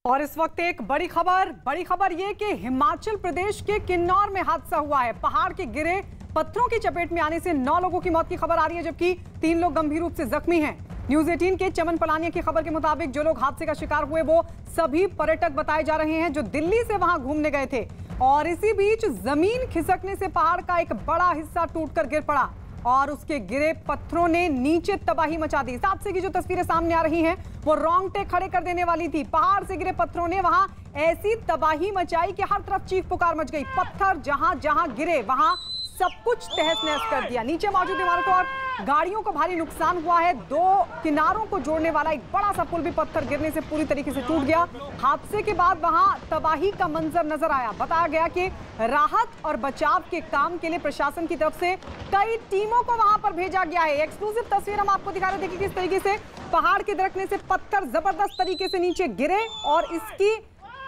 और इस वक्त एक बड़ी खबर ये कि हिमाचल प्रदेश के किन्नौर में हादसा हुआ है। पहाड़ के गिरे पत्थरों की चपेट में आने से 9 लोगों की मौत की खबर आ रही है, जबकि 3 लोग गंभीर रूप से जख्मी हैं। न्यूज़ 18 के चमन पलानिया की खबर के मुताबिक जो लोग हादसे का शिकार हुए वो सभी पर्यटक बताए जा रहे हैं जो दिल्ली से वहां घूमने गए थे। और इसी बीच जमीन खिसकने से पहाड़ का एक बड़ा हिस्सा टूटकर गिर पड़ा और उसके गिरे पत्थरों ने नीचे तबाही मचा दी। इस हादसे की जो तस्वीरें सामने आ रही हैं वो रोंगटे खड़े कर देने वाली थी। पहाड़ से गिरे पत्थरों ने वहां ऐसी तबाही मचाई कि हर तरफ चीख पुकार मच गई। पत्थर जहां जहां गिरे वहां सब कुछ तहस नहस कर दिया। नीचे मौजूद इमारतों और गाड़ियों को भारी नुकसान हुआ है। 2 किनारों को जोड़ने वाला एक बड़ा सा पुल भी पत्थर गिरने से पूरी तरीके से टूट गया। हादसे के बाद वहां तबाही का मंजर नजर आया। बताया गया कि राहत और बचाव के काम के लिए प्रशासन की तरफ से कई टीमों को वहां पर भेजा गया है। एक्सक्लूसिव तस्वीर हम आपको दिखा रहे हैं। देखिए किस तरीके से पहाड़ के दरकने से पत्थर जबरदस्त तरीके से नीचे गिरे और इसकी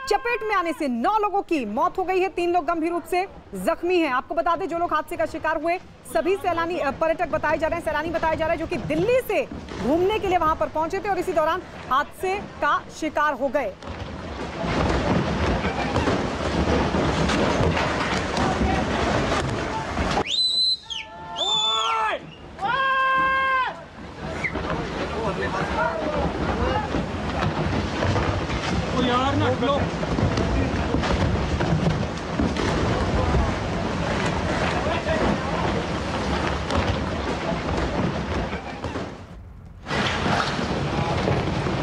चपेट में आने से 9 लोगों की मौत हो गई है। 3 लोग गंभीर रूप से जख्मी हैं। आपको बता दें जो लोग हादसे का शिकार हुए सभी सैलानी पर्यटक बताए जा रहे हैं, सैलानी बताए जा रहे हैं जो कि दिल्ली से घूमने के लिए वहां पर पहुंचे थे और इसी दौरान हादसे का शिकार हो गए। यार ना लो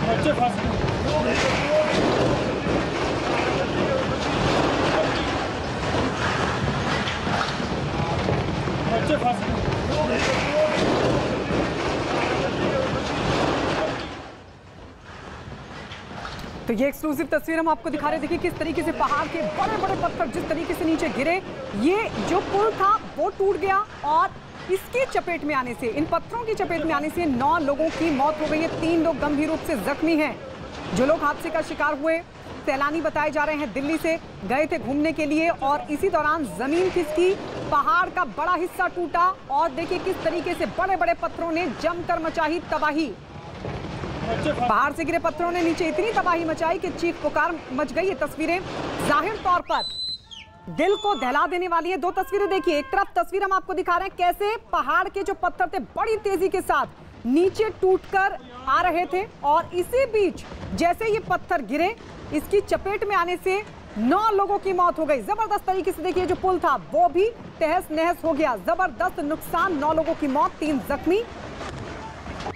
बच्चे फंस तो ये एक्सक्लूसिव तस्वीर हम आपको दिखा रहे हैं। देखिए किस तरीके से पहाड़ के बड़े बड़े पत्थर जिस तरीके से नीचे गिरे, ये जो पुल था वो टूट गया और इसकी चपेट में आने से, इन पत्थरों की चपेट में आने से 9 लोगों की मौत हो गई है। 3 लोग गंभीर रूप से जख्मी हैं। जो लोग हादसे का शिकार हुए सैलानी बताए जा रहे हैं, दिल्ली से गए थे घूमने के लिए और इसी दौरान जमीन खिसकी, पहाड़ का बड़ा हिस्सा टूटा और देखिए किस तरीके से बड़े बड़े पत्थरों ने जमकर मचाई तबाही। पहाड़ से गिरे पत्थरों ने नीचे इतनी तबाही मचाई कि चीख पुकार मच गई। ये तस्वीरें जाहिर तौर पर दिल को दहला देने वाली है। 2 तस्वीरें देखिए। एक तरफ तस्वीर हम आपको दिखा रहे हैं कैसे पहाड़ के जो पत्थर थे बड़ी तेजी के साथ नीचे टूटकर आ रहे थे और इसी बीच जैसे ये पत्थर गिरे इसकी चपेट में आने से 9 लोगों की मौत हो गई। जबरदस्त तरीके से देखिए जो पुल था वो भी तहस नहस हो गया। जबरदस्त नुकसान, 9 लोगों की मौत, 3 जख्मी।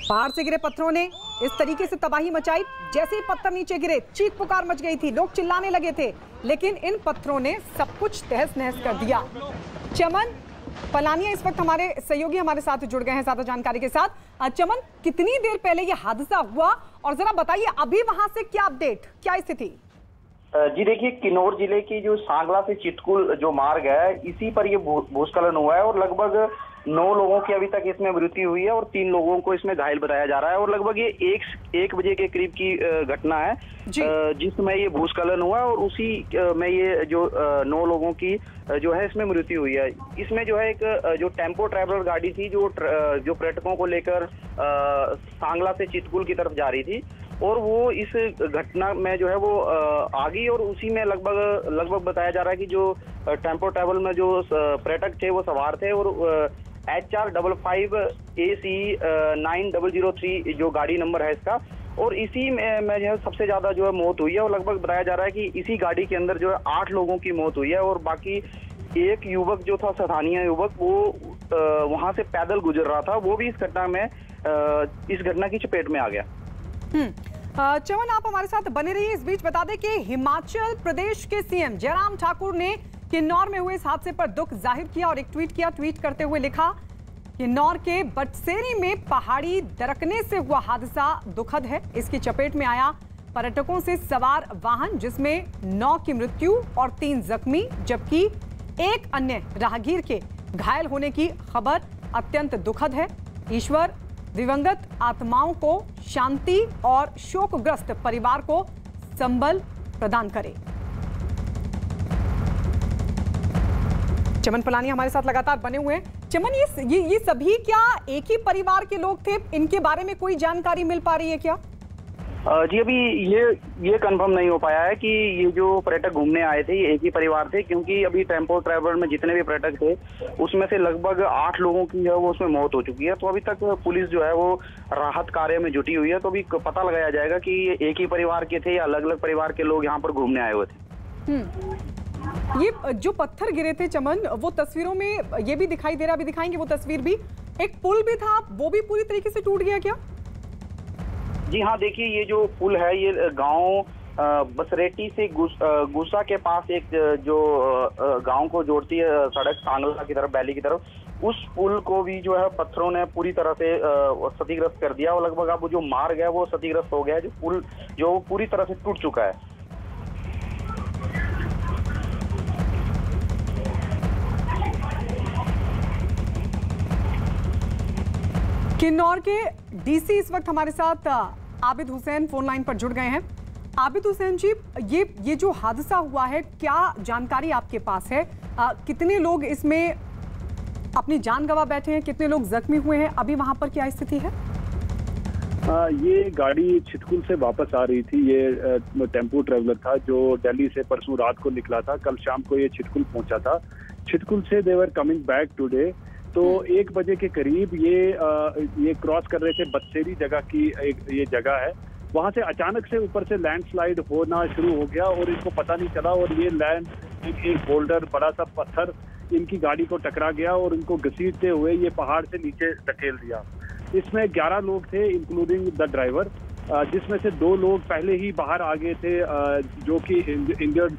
पहाड़ से गिरे पत्थरों ने इस तरीके से तबाही मचाई, जैसे ही पत्थर नीचे गिरे चीख पुकार मच गई थी, लोग चिल्लाने लगे थे, लेकिन इन पत्थरों ने सब कुछ तहस नहस कर दिया। चमन पलानिया इस वक्त हमारे सहयोगी हमारे साथ जुड़ गए हैं ज्यादा जानकारी के साथ। चमन, कितनी देर पहले ये हादसा हुआ और जरा बताइए अभी वहां से क्या अपडेट, क्या स्थिति? जी देखिए, किन्नौर जिले की जो सांगला से चितकुल जो मार्ग है इसी पर ये भूस्खलन हुआ है और लगभग 9 लोगों की अभी तक इसमें मृत्यु हुई है और 3 लोगों को इसमें घायल बताया जा रहा है और लगभग ये 1 बजे के करीब की घटना है जिसमें ये भूस्खलन हुआ और उसी में ये जो 9 लोगों की जो है इसमें मृत्यु हुई है। इसमें जो है एक जो टेम्पो ट्रैवलर गाड़ी थी जो पर्यटकों को लेकर सांगला से चितकुल की तरफ जा रही थी और वो इस घटना में जो है वो आ गई और उसी में लगभग बताया जा रहा है कि जो टेम्पो ट्रैवल में जो पर्यटक थे वो सवार थे और HR55 AC 9003 जो गाड़ी नंबर है इसका, और इसी में जो है सबसे ज्यादा जो है मौत हुई है और लगभग बताया जा रहा है कि इसी गाड़ी के अंदर जो है 8 लोगों की मौत हुई है और बाकी एक युवक जो था, स्थानीय युवक, वो वहां से पैदल गुजर रहा था, वो भी इस घटना की चपेट में आ गया। चमन, आप हमारे साथ बने रहिए। इस बीच बता दें कि हिमाचल प्रदेश के सीएम जयराम ठाकुर ने किन्नौर में हुए इस हादसे पर दुख जाहिर किया और एक ट्वीट किया। ट्वीट करते हुए लिखा, किन्नौर के बटसेरी में पहाड़ी दरकने से हुआ हादसा दुखद है। इसकी चपेट में आया पर्यटकों से सवार वाहन जिसमें 9 की मृत्यु और 3 जख्मी, जबकि एक अन्य राहगीर के घायल होने की खबर अत्यंत दुखद है। ईश्वर दिवंगत आत्माओं को शांति और शोकग्रस्त परिवार को संबल प्रदान करे। चमन पलानी हमारे साथ लगातार बने हुए हैं। चमन, ये सभी क्या एक ही परिवार के लोग थे? इनके बारे में कोई जानकारी मिल पा रही है क्या? जी अभी ये कंफर्म नहीं हो पाया है कि ये जो पर्यटक घूमने आए थे ये एक ही परिवार थे, क्योंकि अभी टेम्पो ट्रैवलर में जितने भी पर्यटक थे उसमें से लगभग 8 लोगों की है वो उसमें मौत हो चुकी है। तो अभी तक पुलिस जो है वो राहत कार्य में जुटी हुई है। तो अभी पता लगाया जाएगा कि ये एक ही परिवार के थे या अलग अलग परिवार के लोग यहाँ पर घूमने आए हुए थे। ये जो पत्थर गिरे थे चमन, वो तस्वीरों में ये भी दिखाई दे रहा, अभी दिखाएंगे वो तस्वीर भी। एक पुल भी था, वो भी पूरी तरीके से टूट गया क्या? जी हाँ, देखिए ये जो पुल है ये गांव बसरेटी से गुस्सा के पास एक जो गांव को जोड़ती है सड़क सांगला की तरफ, बैली की तरफ, उस पुल को भी जो है पत्थरों ने पूरी तरह से क्षतिग्रस्त कर दिया और लगभग अब जो मार्ग है वो क्षतिग्रस्त हो गया है। जो पुल जो पूरी तरह से टूट चुका है। किन्नौर के डीसी इस वक्त हमारे साथ आबिद हुसैन फोन लाइन पर जुड़ गए हैं। आबिद हुसैन जी, ये जो हादसा हुआ है, क्या जानकारी आपके पास है? कितने लोग इसमें अपनी जान गंवा बैठे हैं, कितने लोग जख्मी हुए हैं, अभी वहां पर क्या स्थिति है? ये गाड़ी छितकुल से वापस आ रही थी। ये टेम्पो ट्रेवलर था जो दिल्ली से परसों रात को निकला था। कल शाम को ये छितकुल पहुंचा था। छितकुल से दे वर कमिंग बैक टुडे। तो 1 बजे के करीब ये क्रॉस कर रहे थे। बत्सेरी जगह की ये जगह है, वहां से अचानक से ऊपर से लैंडस्लाइड होना शुरू हो गया और इनको पता नहीं चला और ये एक बोल्डर, बड़ा सा पत्थर इनकी गाड़ी को टकरा गया और इनको घसीटते हुए ये पहाड़ से नीचे धकेल दिया। इसमें 11 लोग थे इंक्लूडिंग द ड्राइवर, जिसमें से 2 लोग पहले ही बाहर आ गए थे जो कि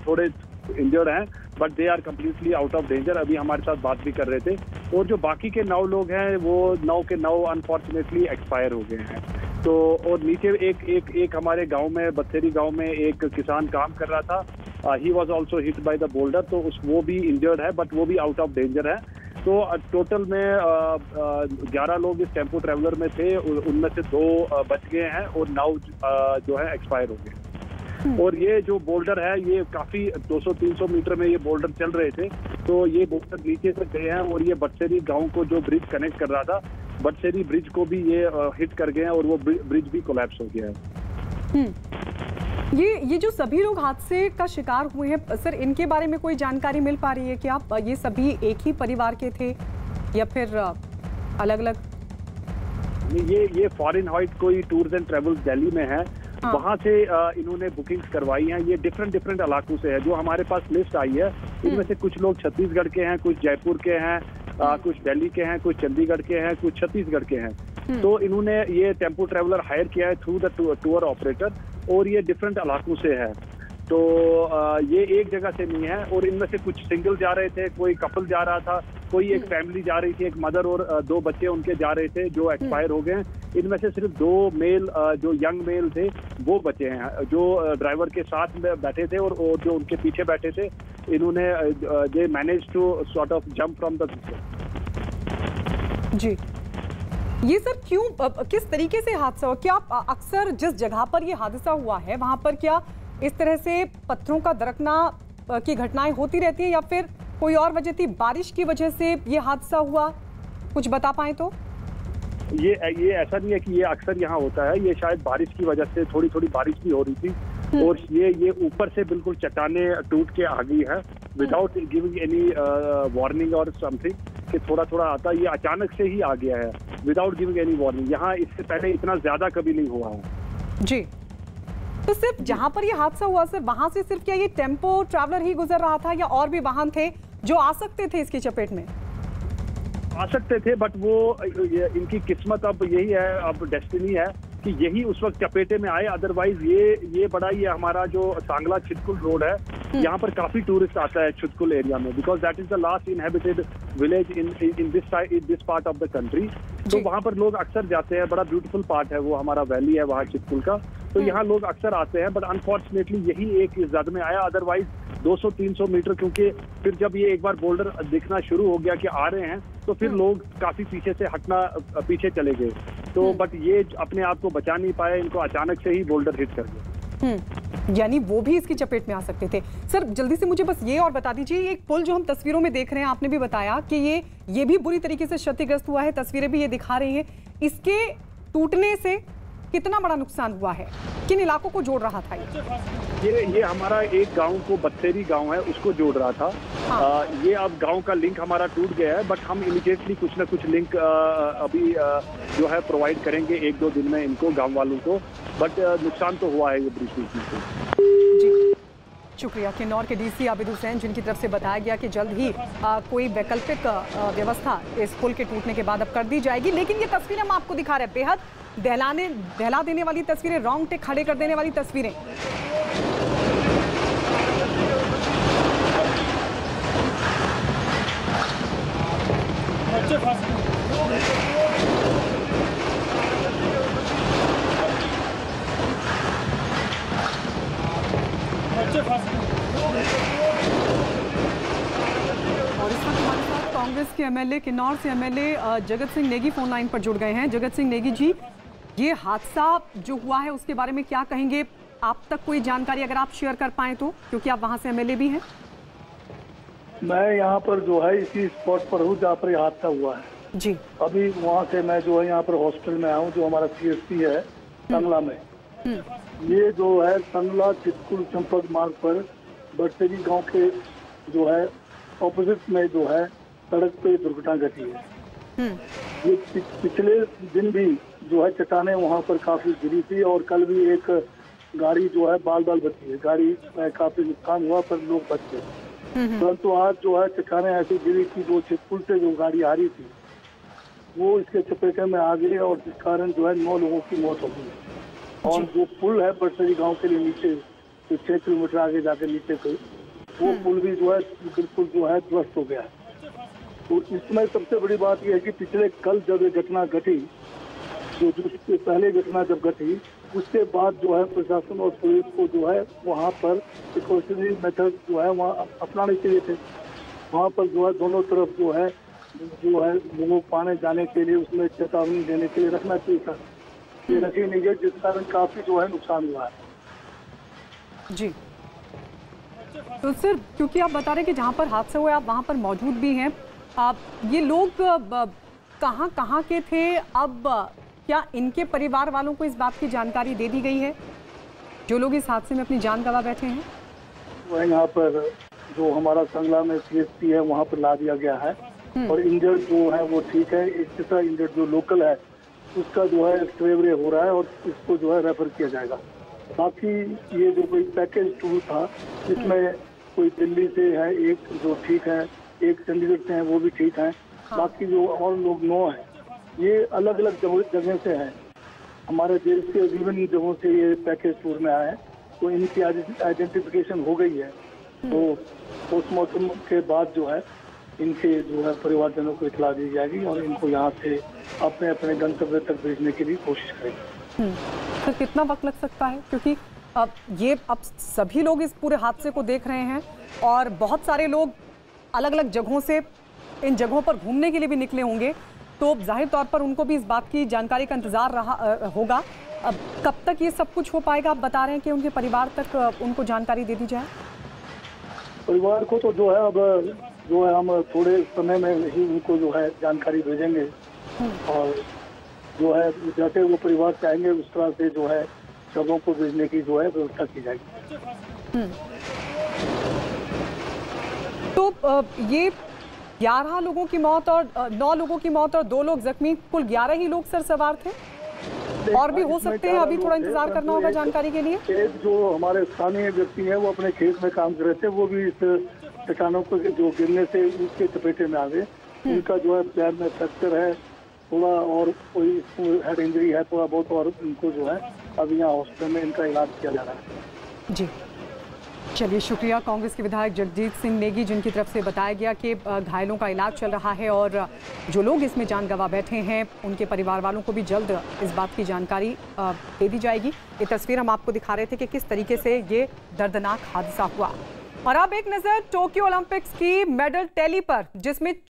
थोड़े इंजर्ड हैं, but they are completely out of danger. अभी हमारे साथ बात भी कर रहे थे। और जो बाकी के 9 लोग हैं वो 9 के 9 अनफॉर्चुनेटली एक्सपायर हो गए हैं। तो और नीचे एक हमारे गांव में, बत्सेरी गांव में एक किसान काम कर रहा था। He was also hit by the boulder. तो वो भी इंजर्ड है, बट वो भी आउट ऑफ डेंजर है। तो टोटल में 11 लोग इस टेम्पो ट्रैवलर में थे, उनमें से 2 बच गए हैं और 9 जो है एक्सपायर हो गए। और ये जो बोल्डर है ये काफी 200-300 मीटर में ये बोल्डर चल रहे थे। तो ये बोल्डर नीचे से गए हैं और ये बटसेरी गांव को जो ब्रिज कनेक्ट कर रहा था, बटसेरी ब्रिज को भी ये हिट कर गए हैं और वो ब्रिज भी कोलैप्स हो गया है। ये जो सभी लोग हादसे का शिकार हुए हैं सर, इनके बारे में कोई जानकारी मिल पा रही है कि आप ये सभी एक ही परिवार के थे या फिर अलग अलग? ये फॉरेन हाइट कोई टूर्स एंड ट्रेवल्स दिल्ली में है। हाँ। वहाँ से इन्होंने बुकिंग्स करवाई हैं। ये डिफरेंट इलाकों से है। जो हमारे पास लिस्ट आई है इनमें से कुछ लोग छत्तीसगढ़ के हैं, कुछ जयपुर के हैं, कुछ दिल्ली के हैं, कुछ चंडीगढ़ के हैं, कुछ छत्तीसगढ़ के हैं। तो इन्होंने ये टेम्पो ट्रैवलर हायर किया है थ्रू द टूर ऑपरेटर और ये डिफरेंट इलाकों से है। तो ये एक जगह से नहीं है और इनमें से कुछ सिंगल जा रहे थे, कोई कपल जा रहा था, कोई एक फैमिली जा रही थी, एक मदर और 2 बच्चे उनके जा रहे थे जो एक्सपायर हो गए। इनमें से सिर्फ 2 मेल जो यंग मेल थे वो बचे हैं, जो ड्राइवर के साथ में बैठे थे और जो उनके पीछे बैठे थे। इन्होंने they manage to sort of jump from the G. ये सर क्यों, किस तरीके से हादसा हुआ? क्या अक्सर जिस जगह पर ये हादसा हुआ है वहां पर क्या इस तरह से पत्थरों का दरकना की घटनाएं होती रहती है या फिर कोई और वजह थी, बारिश की वजह से ये हादसा हुआ? कुछ बता पाएं तो। ये ऐसा नहीं है कि ये अक्सर यहाँ होता है। ये शायद बारिश की वजह से थोड़ी बारिश भी हो रही थी और ये ऊपर से बिल्कुल चट्टाने टूट के आ गई है विदाउट गिविंग एनी वार्निंग और समथिंग कि थोड़ा आता। ये अचानक से ही आ गया है विदाउट गिविंग एनी वार्निंग। यहाँ इससे पहले इतना ज्यादा कभी नहीं हुआ है जी। तो सिर्फ जहां पर ये हादसा हुआ सर, वहां से सिर्फ क्या ये टेम्पो ट्रैवलर ही गुजर रहा था या और भी वाहन थे जो आ सकते थे इसकी चपेट में? आ सकते थे, बट वो इनकी किस्मत अब यही है, अब डेस्टिनी है कि यही उस वक्त चपेटे में आए। अदरवाइज ये बड़ा ये हमारा जो सांगला छितकुल रोड है, यहाँ पर काफी टूरिस्ट आता है छितकुल एरिया में, because that is the last inhabited village in this part of the country. तो वहाँ पर लोग अक्सर जाते हैं। बड़ा ब्यूटीफुल पार्ट है वो, हमारा वैली है वहाँ छितकुल का। तो यहाँ लोग अक्सर आते हैं, बट अनफॉर्चुनेटली यही एक जद में आया। अदरवाइज 200-300 मीटर, क्योंकि फिर जब ये एक बार बोल्डर दिखना शुरू हो गया कि आ रहे हैं तो फिर लोग काफी पीछे से हटना, पीछे चले गए। तो बट ये अपने आप को बचा नहीं पाए, इनको अचानक से ही बोल्डर हिट कर गया। यानी वो भी इसकी चपेट में आ सकते थे। सर जल्दी से मुझे बस ये और बता दीजिए, ये एक पुल जो हम तस्वीरों में देख रहे हैं, आपने भी बताया कि ये भी बुरी तरीके से क्षतिग्रस्त हुआ है, तस्वीरें भी ये दिखा रही हैं। इसके टूटने से कितना बड़ा नुकसान हुआ है, किन इलाकों को जोड़ रहा था ये हमारा एक गांव को बत्तेरी गांव है उसको जोड़ रहा था। हाँ। ये अब गांव का लिंक हमारा टूट गया है, बट हम इमीडिएटली कुछ ना कुछ लिंक अभी जो है प्रोवाइड करेंगे 1-2 दिन में इनको, गांव वालों को। बट नुकसान तो हुआ है ये ब्रिज टूटने से। जी शुक्रिया। किन्नौर के डीसी आबिद हुसैन, जिनकी तरफ से बताया गया कि जल्द ही कोई वैकल्पिक व्यवस्था इस पुल के टूटने के बाद अब कर दी जाएगी। लेकिन ये तस्वीरें हम आपको दिखा रहे हैं, बेहद दहला देने वाली तस्वीरें, रोंगटे खड़े कर देने वाली तस्वीरें। और इस वक्त हमारे साथ कांग्रेस के एमएलए, किन्नौर से MLA Jagat Singh Negi phone line पर जुड़ गए हैं। जगत सिंह नेगी जी, ये हादसा जो हुआ है उसके बारे में क्या कहेंगे? आप तक कोई जानकारी अगर आप शेयर कर पाएं तो, क्योंकि आप वहां से एमएलए भी हैं। मैं यहाँ पर जो है इसी स्पॉट पर हूँ जहाँ पर यह हादसा हुआ है जी। अभी वहाँ से मैं जो है यहाँ पर हॉस्पिटल में आया हूँ, जो हमारा CSP है संगला में। ये जो है संगला चितकुल चंपक मार्ग पर बरसेरी गांव के जो है ऑपोजिट में जो है सड़क पे दुर्घटना घटी है। ये पिछले दिन भी जो है चट्टाने वहाँ पर काफी गिरी थी, और कल भी एक गाड़ी जो है बाल बची है। गाड़ी में काफी नुकसान हुआ पर लोग बच गए, परंतु आज जो है चट्टाने ऐसी गिरी थी, जो चितकुल से जो गाड़ी आ रही थी वो इसके चपेटे में आ गई, और जिस कारण जो है 9 लोगों की मौत हो गई। और जो पुल है बरसरी गांव के लिए नीचे 6 किलोमीटर आगे जाकर नीचे से, वो पुल भी जो है बिल्कुल जो है ध्वस्त हो गया है। तो इसमें सबसे बड़ी बात यह है कि पिछले कल जब ये घटना घटी, जो उससे पहले घटना जब घटी, उसके बाद जो है प्रशासन और पुलिस को जो है वहाँ पर प्रिकॉशनरी मेथड जो है वहाँ अपनाने चाहिए थे। वहाँ पर जो है दोनों तरफ जो है लोगों को आने जाने के लिए उसमें चेतावनी देने के लिए रखना चाहिए था। ये रखी नहीं गई, जिस कारण काफी जो है नुकसान हुआ है। जी तो सर, क्योंकि आप बता रहे हैं कि जहाँ पर हादसा हुआ आप वहाँ पर मौजूद भी हैं, आप ये लोग कहाँ के थे? अब क्या इनके परिवार वालों को इस बात की जानकारी दे दी गई है, जो लोग इस हादसे में अपनी जान गंवा बैठे हैं? वह यहाँ पर जो हमारा संगला में CSP है वहाँ पर ला दिया गया है, और इंजर्ड जो है वो ठीक है। एक तीसरा इंजर्ड जो लोकल है उसका जो है एक्सरे हो रहा है, और इसको जो है रेफर किया जाएगा। बाकी ये जो कोई पैकेज टूर था, इसमें कोई दिल्ली से है एक जो ठीक है, एक चंडीगढ़ से है वो भी ठीक है। बाकी जो और लोग 9 हैं, ये अलग अलग जगह से हैं। हमारे देश के विभिन्न जगहों से ये पैकेज टूर में आए हैं, तो इनकी आइडेंटिफिकेशन हो गई है। तो पोस्टमार्टम के बाद जो है इनके जो है परिवारजनों को इतला दी जाएगी, और इनको यहाँ से अपने अपने गंतव्य तक भेजने की भी कोशिश करेंगे। सर, कितना वक्त लग सकता है? क्योंकि अब सभी लोग इस पूरे हादसे को देख रहे हैं, और बहुत सारे लोग अलग अलग जगहों से इन जगहों पर घूमने के लिए भी निकले होंगे, तो जाहिर तौर पर उनको भी इस बात की जानकारी का इंतजार होगा। अब कब तक ये सब कुछ हो पाएगा? आप बता रहे हैं कि उनके परिवार तक उनको जानकारी दे दी जाए। परिवार को तो जो है अब जो है हम थोड़े समय में ही उनको जो है जानकारी भेजेंगे, और जो है जैसे वो परिवार चाहेंगे उस तरह से जो है शवों को भेजने की जो है व्यवस्था की जाएगी। तो ये 11 लोगों की मौत और 9 लोगों की मौत और 2 लोग जख्मी, कुल 11 ही लोग सर सवार थे, और भी हो सकते हैं। अभी थोड़ा इंतजार करना होगा जानकारी के लिए। एक जो हमारे स्थानीय व्यक्ति हैं वो अपने खेत में काम कर रहे थे, वो भी इस चट्टानों को जो गिरने से उसके चपेटे में आ गए। उनका जो है पैर में फ्रैक्चर है थोड़ा, और कोई हेड इंजरी है थोड़ा बहुत, और उनको जो है अभी यहाँ हॉस्पिटल में इनका इलाज किया जा रहा है। जी चलिए, शुक्रिया। कांग्रेस के विधायक जगजीत सिंह नेगी, जिनकी तरफ से बताया गया कि घायलों का इलाज चल रहा है, और जो लोग इसमें जान गंवा बैठे हैं उनके परिवार वालों को भी जल्द इस बात की जानकारी दे दी जाएगी। ये तस्वीर हम आपको दिखा रहे थे कि किस तरीके से ये दर्दनाक हादसा हुआ। और अब एक नज़र टोक्यो ओलंपिक्स की मेडल टैली पर, जिसमें